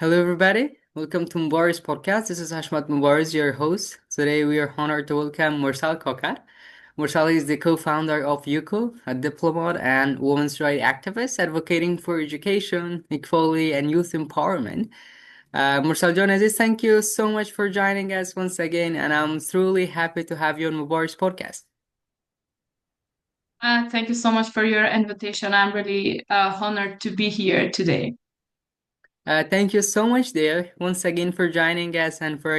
Hello, everybody. Welcome to Mubarak's podcast. This is Hashmat Mubarak, your host. Today, we are honored to welcome Mursal Kakar. Mursal is the co-founder of YCCO, a diplomat and women's rights activist advocating for education, equality, and youth empowerment. Mursal Jonas, thank you so much for joining us once again, and I'm truly happy to have you on Mubarak's podcast. Thank you so much for your invitation. I'm really honored to be here today. Thank you so much, dear, once again for joining us and for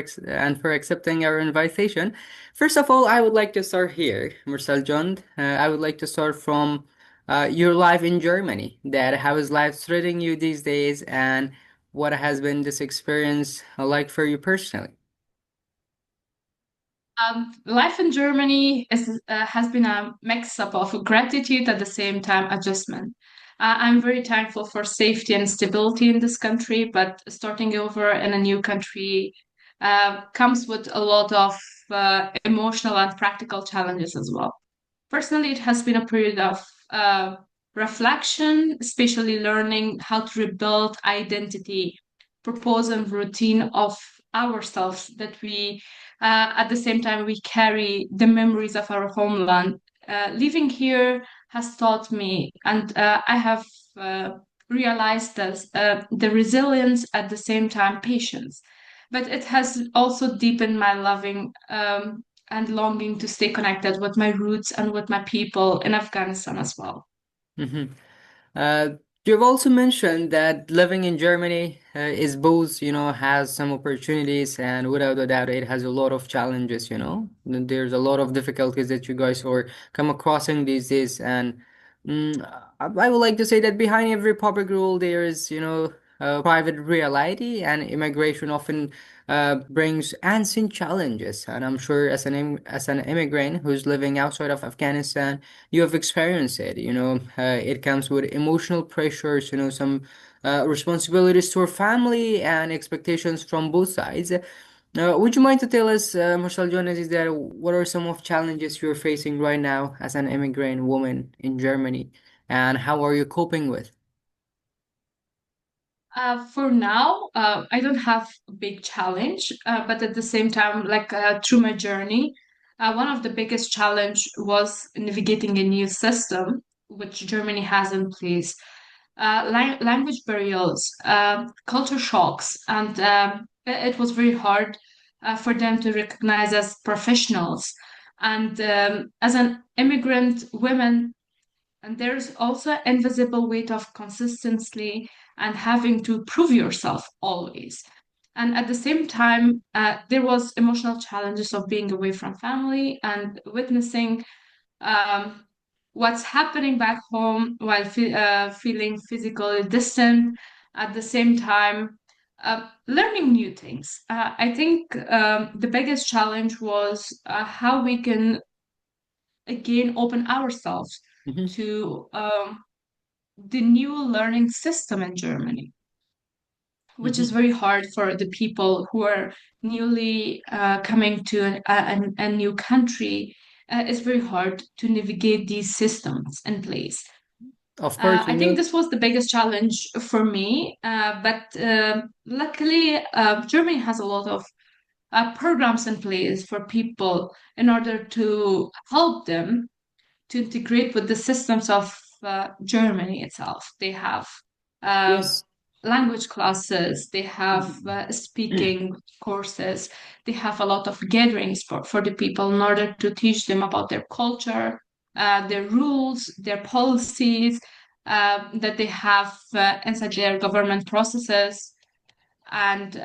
accepting our invitation. First of all, I would like to start here, Marcel John. I would like to start from your life in Germany. That how is life treating you these days, and what has been this experience like for you personally? Life in Germany has been a mix up of gratitude at the same time adjustment. I'm very thankful for safety and stability in this country, but starting over in a new country comes with a lot of emotional and practical challenges as well. Personally, it has been a period of reflection, especially learning how to rebuild identity, purpose, and routine of ourselves that at the same time, we carry the memories of our homeland. Living here has taught me, and I have realized that the resilience at the same time, patience. But it has also deepened my loving and longing to stay connected with my roots and with my people in Afghanistan as well. Mhm. Uh, you've also mentioned that living in Germany is both, has some opportunities and without a doubt it has a lot of challenges. There's a lot of difficulties that you guys are come acrossing these days and I would like to say that behind every public rule there is, a private reality and immigration often brings unseen challenges. And I'm sure as an immigrant who's living outside of Afghanistan, you have experienced it. It comes with emotional pressures, some responsibilities to our family and expectations from both sides. Would you mind to tell us, Marcel Jonas, is that what are some of challenges you're facing right now as an immigrant woman in Germany, and how are you coping with? For now, I don't have a big challenge, but at the same time, through my journey, one of the biggest challenge was navigating a new system which Germany has in place. Language barriers, culture shocks, and it was very hard for them to recognize as professionals. And as an immigrant woman, and there's also an invisible weight of consistency and having to prove yourself always. And at the same time, there was emotional challenges of being away from family and witnessing um, what's happening back home while feeling physically distant. At the same time, learning new things. I think the biggest challenge was how we can again open ourselves Mhm, to the new learning system in Germany, which is mhm. very hard for the people who are newly coming to a new country. It's very hard to navigate these systems in place. Of course, I think this was the biggest challenge for me, but luckily, Germany has a lot of programs in place for people in order to help them to integrate with the systems of Germany itself. They have uh, yes. language classes, they have speaking courses, they have a lot of gatherings for the people in order to teach them about their culture, their rules, their policies that they have inside their government processes. And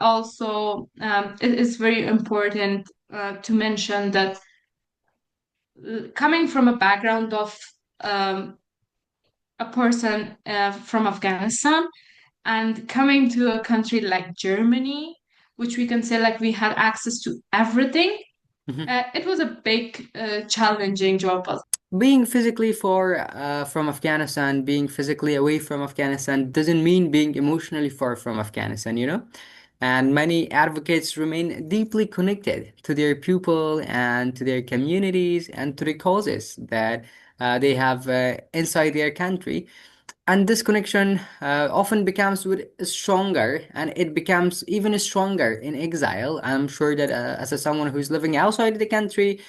also, it is very important to mention that coming from a background of um, a person from Afghanistan and coming to a country like Germany, which we can say like we had access to everything, it was a big, challenging job. Being physically far from Afghanistan, being physically away from Afghanistan doesn't mean being emotionally far from Afghanistan. And many advocates remain deeply connected to their people and to their communities and to the causes that they have inside their country. and this connection often becomes stronger, and it becomes even stronger in exile. I'm sure that as someone who's living outside the country,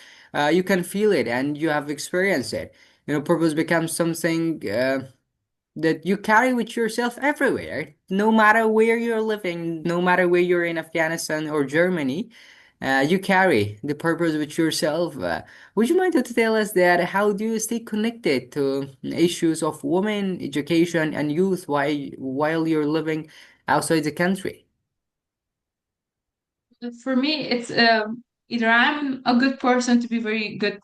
you can feel it and you have experienced it. Purpose becomes something that you carry with yourself everywhere, no matter where you're living, no matter where you're in Afghanistan or Germany. You carry the purpose with yourself. Would you mind to tell us that how do you stay connected to issues of women, education, and youth while you're living outside the country? For me, it's either I'm a good person to be very good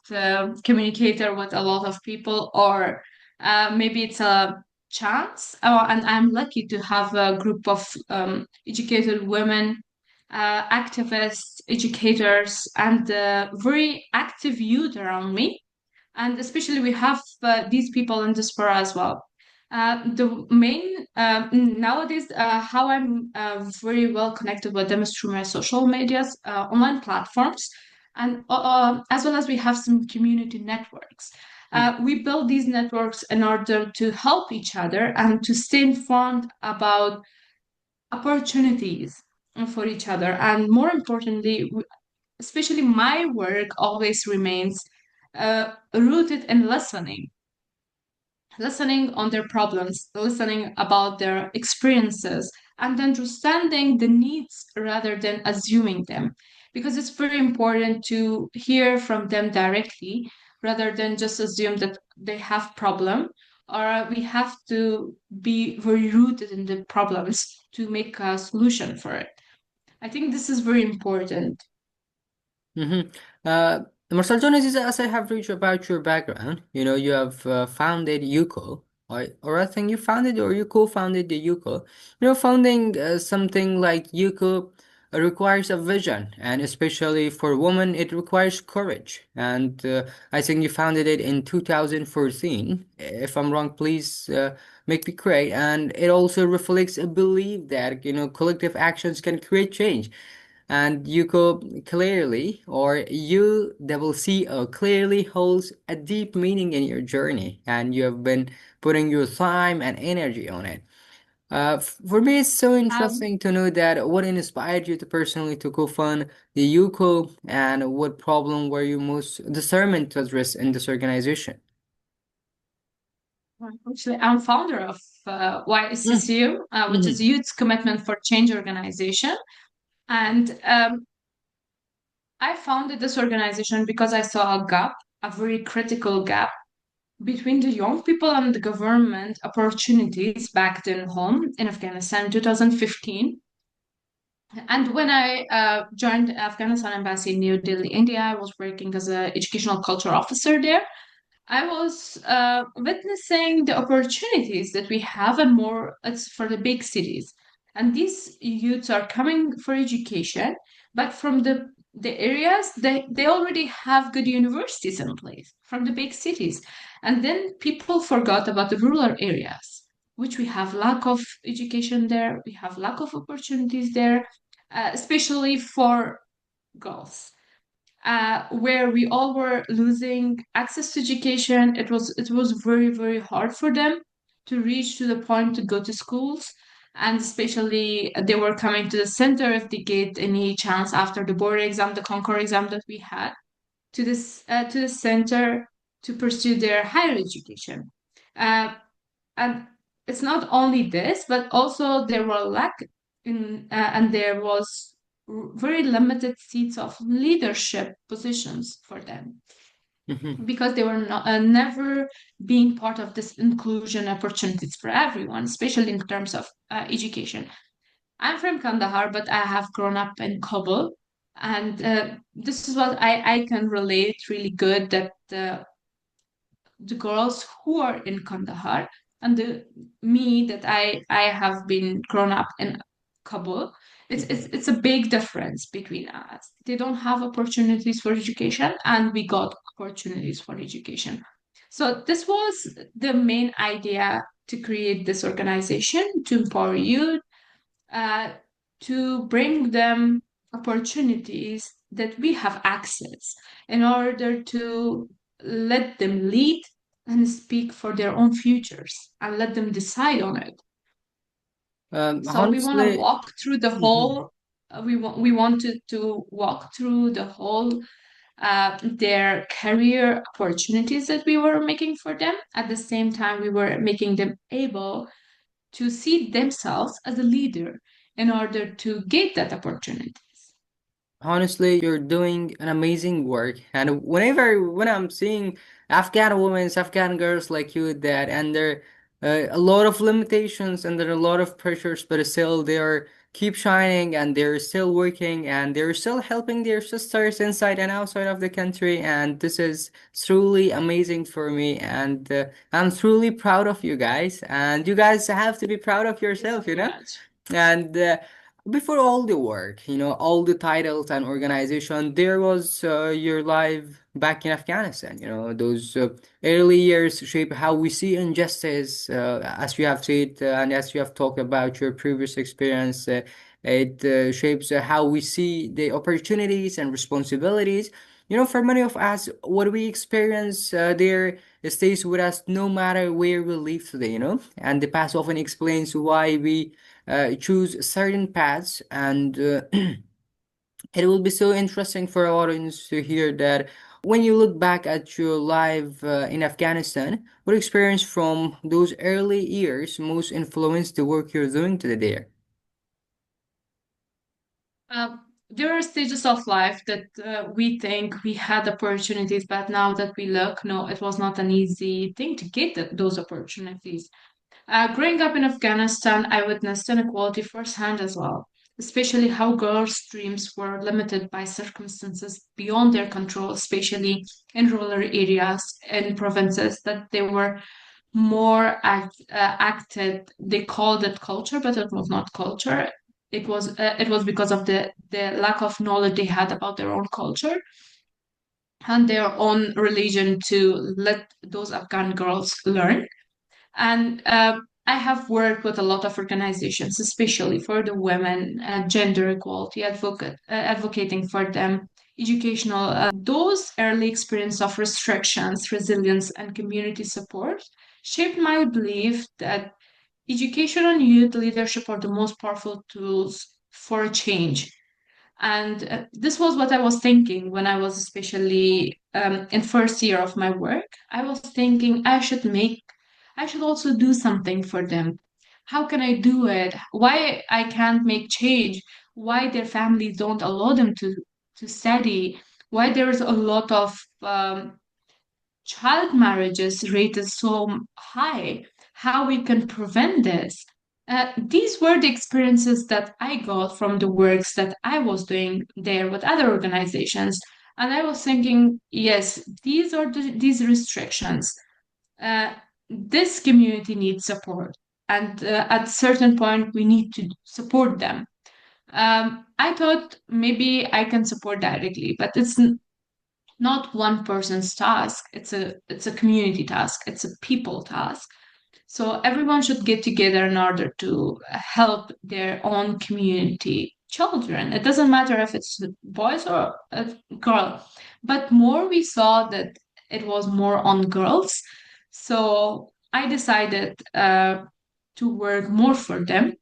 communicator with a lot of people, or maybe it's a chance, and I'm lucky to have a group of educated women, activists, educators, and very active youth around me, and especially we have these people in diaspora as well. The main nowadays, how I'm very well connected with them is through my social medias, online platforms, and as well as we have some community networks. We build these networks in order to help each other and to stay informed about opportunities for each other. And more importantly, especially my work always remains rooted in listening on their problems, listening about their experiences, and understanding the needs rather than assuming them. Because it's very important to hear from them directly rather than just assume that they have problem, or we have to be very rooted in the problems to make a solution for it. I think this is very important. Mm-hmm. Marcel Jonas, as I have read about your background, you have founded YUCO, or I think you founded or you co-founded the YUCO. Founding something like YUCO requires a vision, and especially for women, it requires courage. And I think you founded it in 2014. If I'm wrong, please make me correct. And it also reflects a belief that, collective actions can create change. And Yuko clearly, or UCCO clearly holds a deep meaning in your journey, and you have been putting your time and energy on it. For me, it's so Um, interesting to know that what inspired you to personally to co-fund the UCO, and what problem were you most determined to address in this organization? Actually, I'm founder of YCCO, which is Mm-hmm. Youth Commitment for Change organization. And I founded this organization because I saw a gap, a very critical gap between the young people and the government opportunities back then home in Afghanistan in 2015. And when I joined Afghanistan embassy in New Delhi, India, I was working as an educational culture officer there. I was witnessing the opportunities that we have, and more it's for the big cities. And these youths are coming for education, but from the areas they already have good universities in place from the big cities. And then people forgot about the rural areas, which we have lack of education there, we have lack of opportunities there, especially for girls, where we all were losing access to education. It was very hard for them to reach to the point to go to schools, and especially they were coming to the center if they get any chance after the board exam, the Concord exam that we had, to the center to pursue their higher education. Uh, and it's not only this, but also there were lack and there was very limited seats of leadership positions for them Mm-hmm. because they were not, never being part of this inclusion opportunities for everyone, especially in terms of education. I'm from Kandahar, but I have grown up in Kabul, and this is what I can relate really good, that the girls who are in Kandahar and the me that I have been grown up in Kabul. It's a big difference between us. They don't have opportunities for education, and we got opportunities for education. So this was the main idea to create this organization to empower youth, uh, to bring them opportunities that we have access in order to let them lead and speak for their own futures and let them decide on it. So we want to Honestly, walk through the mhm. whole. We wanted to walk through the whole their career opportunities that we were making for them. At the same time, we were making them able to see themselves as a leader in order to get that opportunity. Honestly, you're doing an amazing work. And when I'm seeing Afghan women, Afghan girls like you that under a lot of limitations and there are a lot of pressures, but still they are keep shining and they're still working and they're still helping their sisters inside and outside of the country. And this is truly amazing for me. And I'm truly proud of you guys. And you guys have to be proud of Thank you yourself, so you know? much. And before all the work, all the titles and organization, there was your life back in Afghanistan. Those early years shape how we see injustice, as you have said, and as you have talked about your previous experience. It shapes how we see the opportunities and responsibilities. For many of us, what we experience there stays with us no matter where we live today, and the past often explains why we choose certain paths and it will be so interesting for our audience to hear that when you look back at your life in Afghanistan, what experience from those early years most influenced the work you're doing today there? There are stages of life that we think we had opportunities, but now that we look, no, it was not an easy thing to get those opportunities. Growing up in Afghanistan, I witnessed inequality firsthand as well, especially how girls' dreams were limited by circumstances beyond their control, especially in rural areas and provinces, that they were more acted. They called it culture, but it was not culture. It was because of the lack of knowledge they had about their own culture and their own religion to let those Afghan girls learn. And I have worked with a lot of organizations, especially for the women, gender equality, advocating for them, educational. Those early experience of restrictions, resilience, and community support shaped my belief that education and youth leadership are the most powerful tools for change. And this was what I was thinking when I was especially in first year of my work. I was thinking I should also do something for them. How can I do it? Why I can't make change? Why their families don't allow them to study? Why there's a lot of child marriages rate is so high, how we can prevent this. These were the experiences that I got from the works that I was doing there with other organizations. And I was thinking, yes, these restrictions. Uh, this community needs support. And at a certain point, we need to support them. I thought maybe I can support directly, but it's not one person's task. It's a community task. It's a people task. So everyone should get together in order to help their own community children. It doesn't matter if it's boys or a girl, but more we saw that it was more on girls. So I decided to work more for them,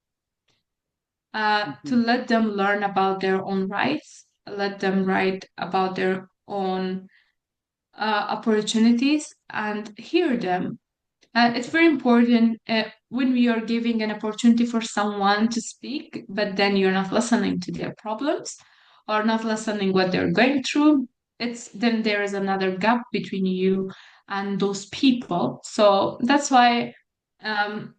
to Mhm. let them learn about their own rights, let them write about their own opportunities and hear them. It's very important when we are giving an opportunity for someone to speak, but then you're not listening to their problems or not listening what they're going through. It's then there is another gap between you and those people. So that's why um,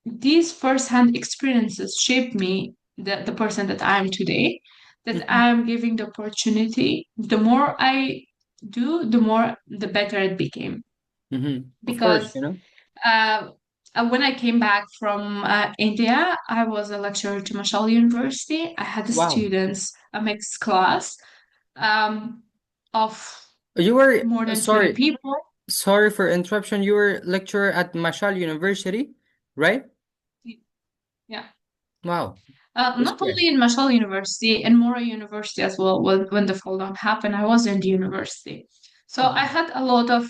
these first-hand experiences shape me, the person that I am today, that Mhm. I am giving the opportunity. The more I do, the better it became. Mhm. Of course, Because uh, when I came back from India, I was a lecturer to Mursal University. I had the wow. students, a mixed class um, of You were more than 20 sorry, people. sorry for interruption. You were lecturer at Mashal University, right? Yeah. Wow, that's Not great. only in Mashal University, in Mora University as well. When the fall down happened, I was in the university. So I had a lot of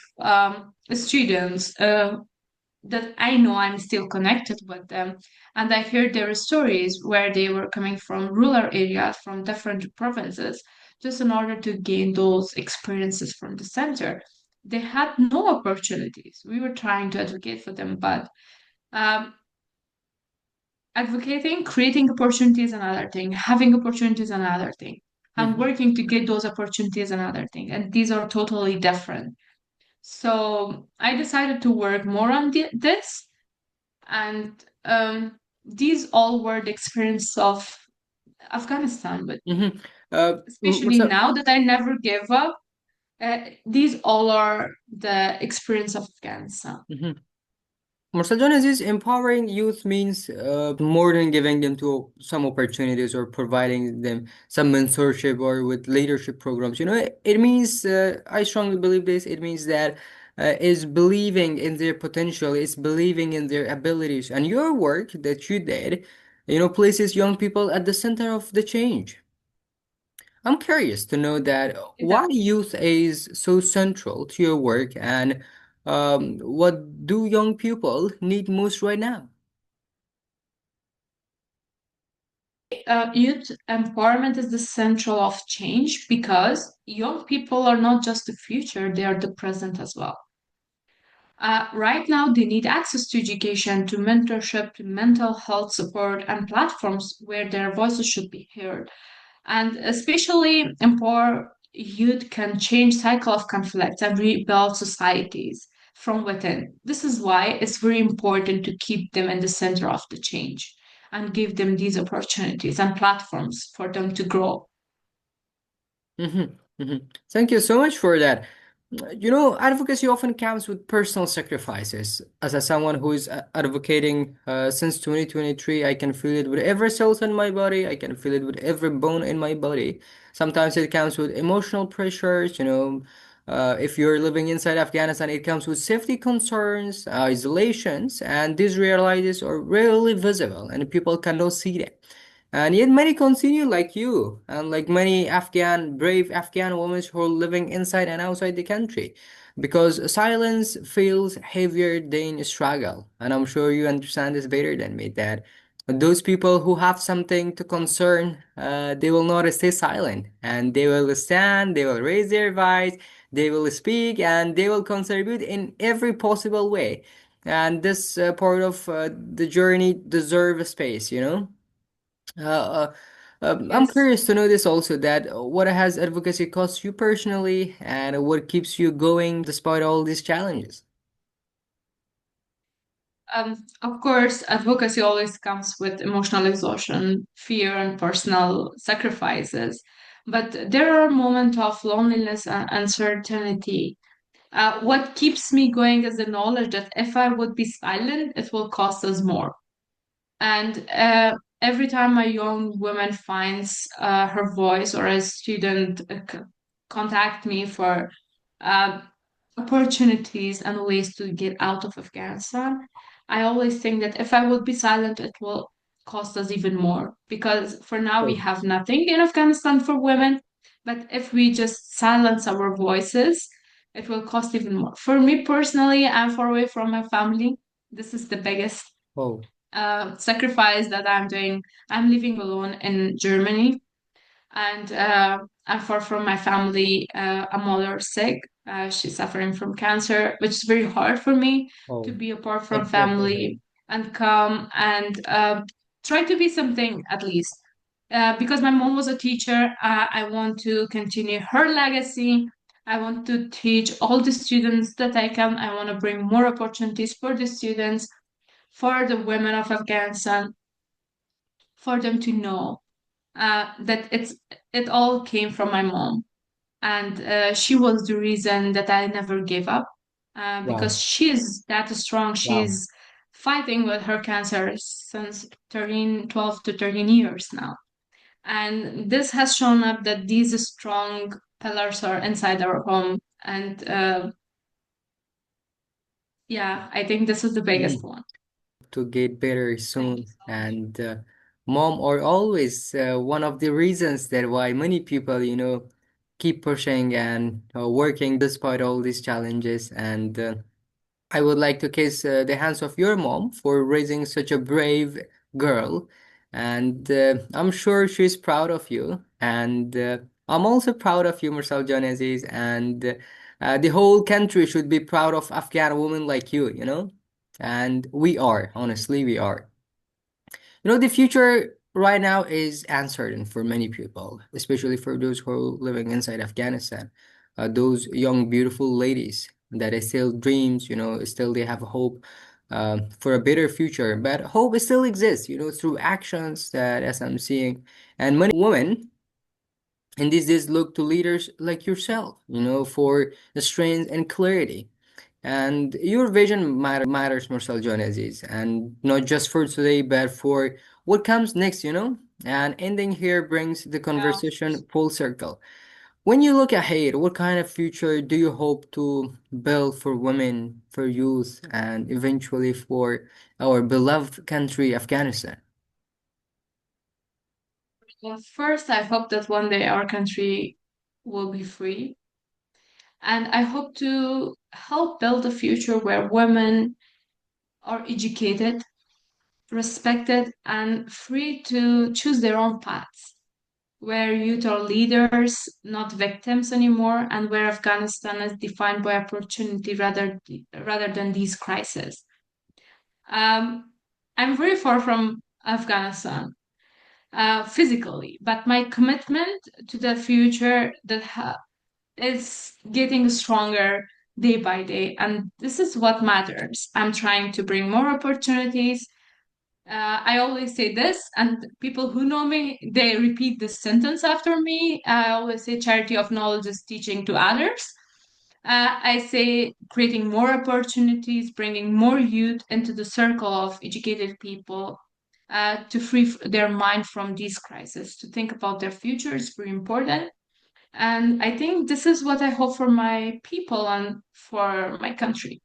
students that I know I'm still connected with them. And I hear their stories where they were coming from rural areas, from different provinces, just in order to gain those experiences from the center. They had no opportunities. We were trying to advocate for them, but um, advocating, creating opportunities, another thing, having opportunities, another thing, and Mhm. working to get those opportunities, another thing. And these are totally different. So I decided to work more on this, and these all were the experience of Afghanistan with me. Mhm. Especially So, now that I never gave up, these all are the experience of Afghanistan. mhm. Mursal Aziz, empowering youth means more than giving them to some opportunities or providing them some mentorship or with leadership programs. It means, I strongly believe this, it means that is believing in their potential, is believing in their abilities. And your work that you did, places young people at the center of the change. I'm curious to know that why Exactly. youth is so central to your work and what do young people need most right now? Youth empowerment is the central of change because young people are not just the future, they are the present as well. Right now, they need access to education, to mentorship, to mental health support, and platforms where their voices should be heard. And especially empower youth can change cycle of conflict and rebuild societies from within. This is why it's very important to keep them in the center of the change and give them these opportunities and platforms for them to grow. Thank you so much for that. Advocacy often comes with personal sacrifices. As someone who is advocating since 2023, I can feel it with every cell in my body. I can feel it with every bone in my body. Sometimes it comes with emotional pressures. If you're living inside Afghanistan, it comes with safety concerns, isolations, and these realities are rarely visible, and people cannot see them. And yet many continue like you and like many brave Afghan women who are living inside and outside the country. Because silence feels heavier than struggle. And I'm sure you understand this better than me that those people who have something to concern, they will not stay silent and they will stand, they will raise their voice, they will speak, and they will contribute in every possible way. And this part of the journey deserve a space. Uh, I'm Yes. curious to know this also that what has advocacy cost you personally and what keeps you going despite all these challenges? Of course, advocacy always comes with emotional exhaustion, fear, and personal sacrifices. But there are moments of loneliness and uncertainty. What keeps me going is the knowledge that if I would be silent, it will cost us more. And every time a young woman finds her voice or a student contact me for uh, opportunities and ways to get out of Afghanistan, I always think that if I would be silent, it will cost us even more. Because for now, we Oh, have nothing in Afghanistan for women. But if we just silence our voices, it will cost even more. For me personally, I'm far away from my family. This is the biggest oh, sacrifice that I'm doing. I'm living alone in Germany, and I'm far from my family. A mother sick. She's suffering from cancer, which is very hard for me to oh. be apart from I'm sorry for that. family and come and try to be something at least. Because my mom was a teacher, I want to continue her legacy. I want to teach all the students that I can. I want to bring more opportunities for the students, for the women of Afghanistan, for them to know that it all came from my mom, and she was the reason that I never gave up. Wow, Because she's that strong. wow. She's fighting with her cancer since 12 to 13 years now. And this has shown up that these strong pillars are inside our home. And yeah, I think this is the biggest Mhm. one. To get better Thank you soon. so much. And mom are always one of the reasons that why many people, keep pushing and working despite all these challenges. And I would like to kiss the hands of your mom for raising such a brave girl. And I'm sure she's proud of you. And I'm also proud of you, Mursal Aziz. And the whole country should be proud of Afghan women like you. And we are, honestly, we are. The future right now is uncertain for many people, especially for those who are living inside Afghanistan. Those young, beautiful ladies that are still dreams, still they have hope for a better future. But hope still exists, through actions that, as I'm seeing, and many women in these days look to leaders like yourself, for the strength and clarity. And your vision matters, Marcel Aziz, and not just for today, but for what comes next, And ending here brings the Yeah. conversation full circle. When you look ahead, what kind of future do you hope to build for women, for youth, and eventually for our beloved country, Afghanistan? Well, first, I hope that one day our country will be free. And I hope to help build a future where women are educated, respected, and free to choose their own paths, where youth are leaders, not victims anymore, and where Afghanistan is defined by opportunity rather than these crises. Um, I'm very far from Afghanistan physically, but my commitment to the future is getting stronger day by day, and this is what matters. I'm trying to bring more opportunities. I always say this, and people who know me, they repeat this sentence after me. I always say, charity of knowledge is teaching to others. I say, creating more opportunities, bringing more youth into the circle of educated people to free their mind from these crises, to think about their future is very important. And I think this is what I hope for my people and for my country.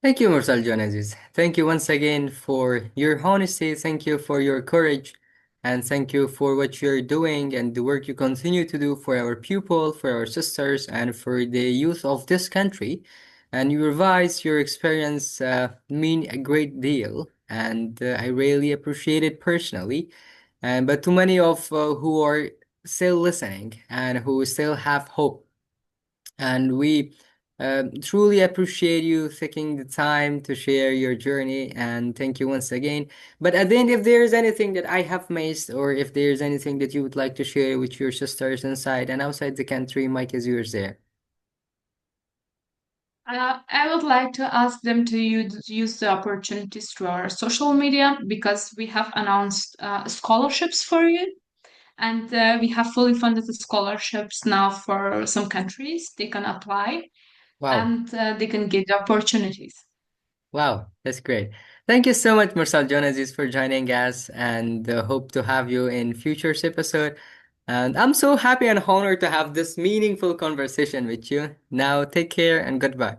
Thank you, Mursal Aziz. Thank you once again for your honesty. Thank you for your courage. And thank you for what you're doing and the work you continue to do for our people, for our sisters, and for the youth of this country. And you revise your experience mean a great deal. And I really appreciate it personally. And but to many of who are still listening and who still have hope, and we truly appreciate you taking the time to share your journey, and thank you once again. But at the end, if there's anything that I have missed, or if there's anything that you would like to share with your sisters inside and outside the country, mic is yours there. I would like to ask them to use the opportunities through our social media because we have announced scholarships for you. And we have fully funded scholarships now for some countries. They can apply Wow. and they can get the opportunities. Wow, that's great. Thank you so much, Mursal Aziz, for joining us, and hope to have you in future episode. And I'm so happy and honored to have this meaningful conversation with you. Now, take care and goodbye.